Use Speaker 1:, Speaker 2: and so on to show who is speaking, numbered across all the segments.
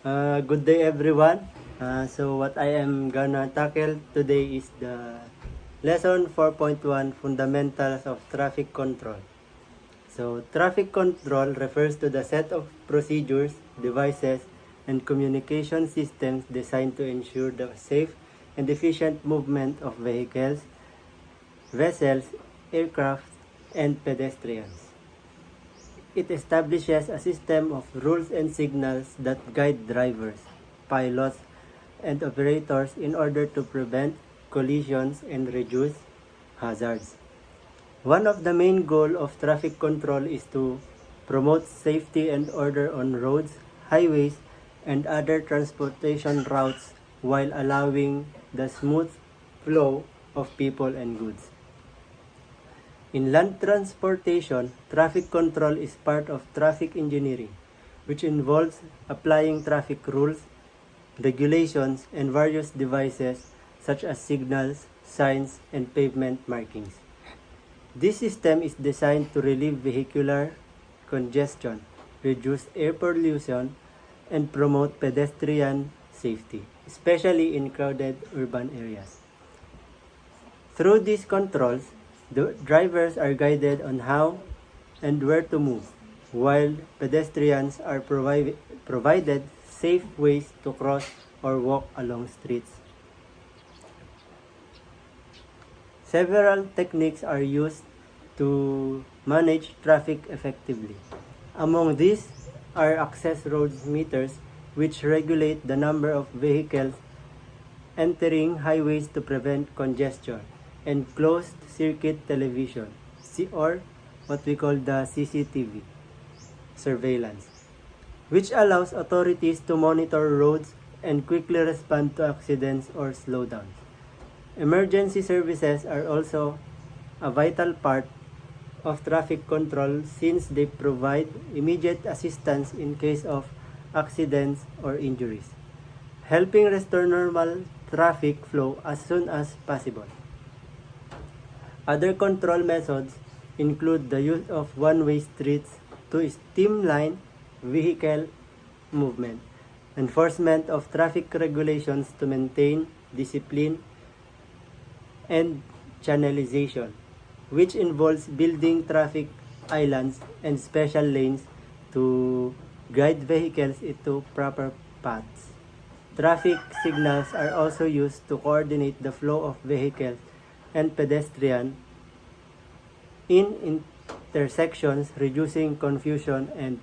Speaker 1: Good day everyone. So what I am gonna tackle today is the lesson 4.1 Fundamentals of Traffic Control. So traffic control refers to the set of procedures, devices, and communication systems designed to ensure the safe and efficient movement of vehicles, vessels, aircraft, and pedestrians. It establishes a system of rules and signals that guide drivers, pilots, and operators in order to prevent collisions and reduce hazards. One of the main goals of traffic control is to promote safety and order on roads, highways, and other transportation routes while allowing the smooth flow of people and goods. In land transportation, traffic control is part of traffic engineering, which involves applying traffic rules, regulations, and various devices such as signals, signs, and pavement markings. This system is designed to relieve vehicular congestion, reduce air pollution, and promote pedestrian safety, especially in crowded urban areas. Through these controls, the drivers are guided on how and where to move, while pedestrians are provided safe ways to cross or walk along streets. Several techniques are used to manage traffic effectively. Among these are access road meters, which regulate the number of vehicles entering highways to prevent congestion, and closed circuit television, or what we call the CCTV surveillance, which allows authorities to monitor roads and quickly respond to accidents or slowdowns. Emergency services are also a vital part of traffic control since they provide immediate assistance in case of accidents or injuries, helping restore normal traffic flow as soon as possible. Other control methods include the use of one-way streets to streamline vehicle movement, enforcement of traffic regulations to maintain discipline, and channelization, which involves building traffic islands and special lanes to guide vehicles into proper paths. Traffic signals are also used to coordinate the flow of vehicles and pedestrians in intersections, reducing confusion and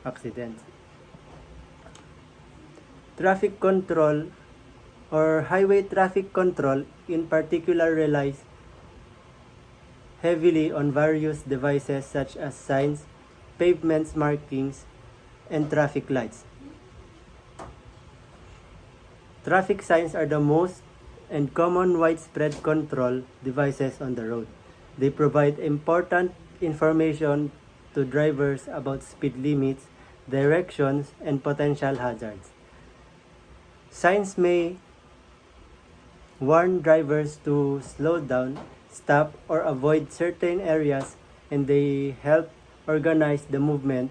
Speaker 1: accidents. Traffic control or highway traffic control in particular relies heavily on various devices such as signs, pavement markings, and traffic lights. Traffic signs are the most and common widespread control devices on the road. They provide important information to drivers about speed limits, directions, and potential hazards. Signs may warn drivers to slow down, stop, or avoid certain areas, and they help organize the movement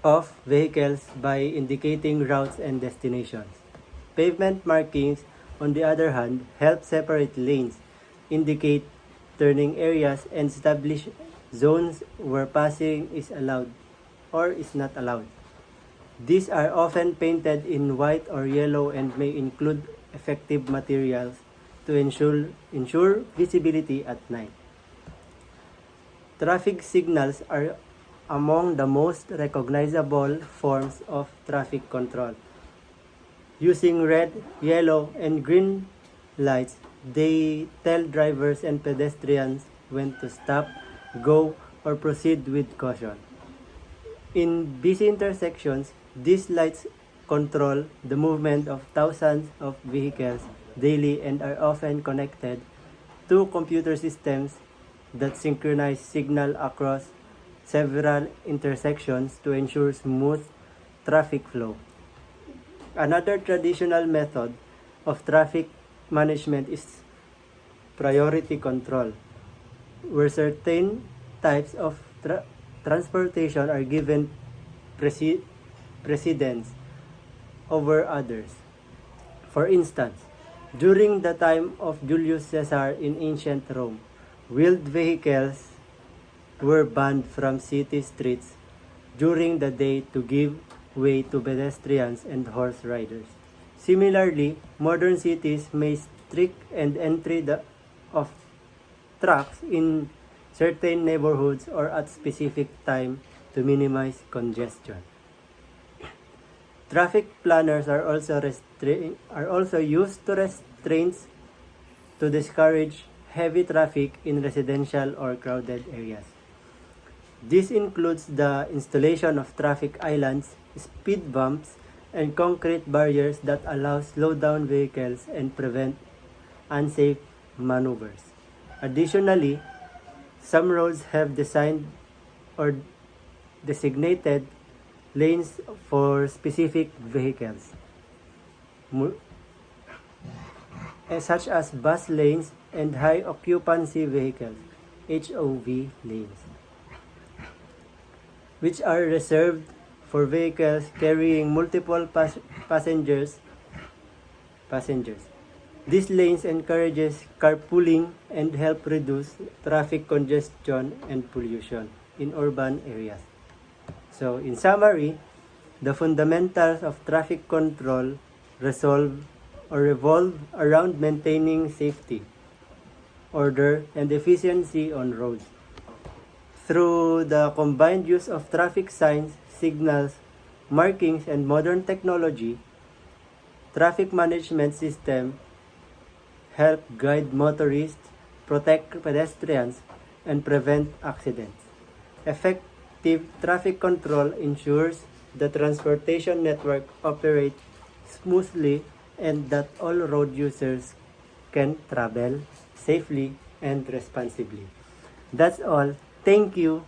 Speaker 1: of vehicles by indicating routes and destinations. Pavement markings, on the other hand, help separate lanes, indicate turning areas, and establish zones where passing is allowed or is not allowed. These are often painted in white or yellow and may include effective materials to ensure visibility at night. Traffic signals are among the most recognizable forms of traffic control. Using red, yellow, and green lights, they tell drivers and pedestrians when to stop, go, or proceed with caution. In busy intersections, these lights control the movement of thousands of vehicles daily and are often connected to computer systems that synchronize signal across several intersections to ensure smooth traffic flow. Another traditional method of traffic management is priority control, where certain types of transportation are given precedence over others. For instance, during the time of Julius Caesar in ancient Rome, wheeled vehicles were banned from city streets during the day to give way to pedestrians and horse riders. Similarly, modern cities may strict and entry of trucks in certain neighborhoods or at specific time to minimize congestion. Traffic planners are also used to restraints to discourage heavy traffic in residential or crowded areas. This includes the installation of traffic islands, speed bumps, and concrete barriers that allow slow-down vehicles and prevent unsafe maneuvers. Additionally, some roads have designed or designated lanes for specific vehicles, such as bus lanes and high occupancy vehicles, HOV lanes, which are reserved for vehicles carrying multiple passengers. These lanes encourages carpooling and help reduce traffic congestion and pollution in urban areas. So, in summary, the fundamentals of traffic control revolve around maintaining safety, order, and efficiency on roads. Through the combined use of traffic signs, signals, markings, and modern technology, traffic management system help guide motorists, protect pedestrians, and prevent accidents. Effective traffic control ensures the transportation network operates smoothly and that all road users can travel safely and responsibly. That's all. Thank you.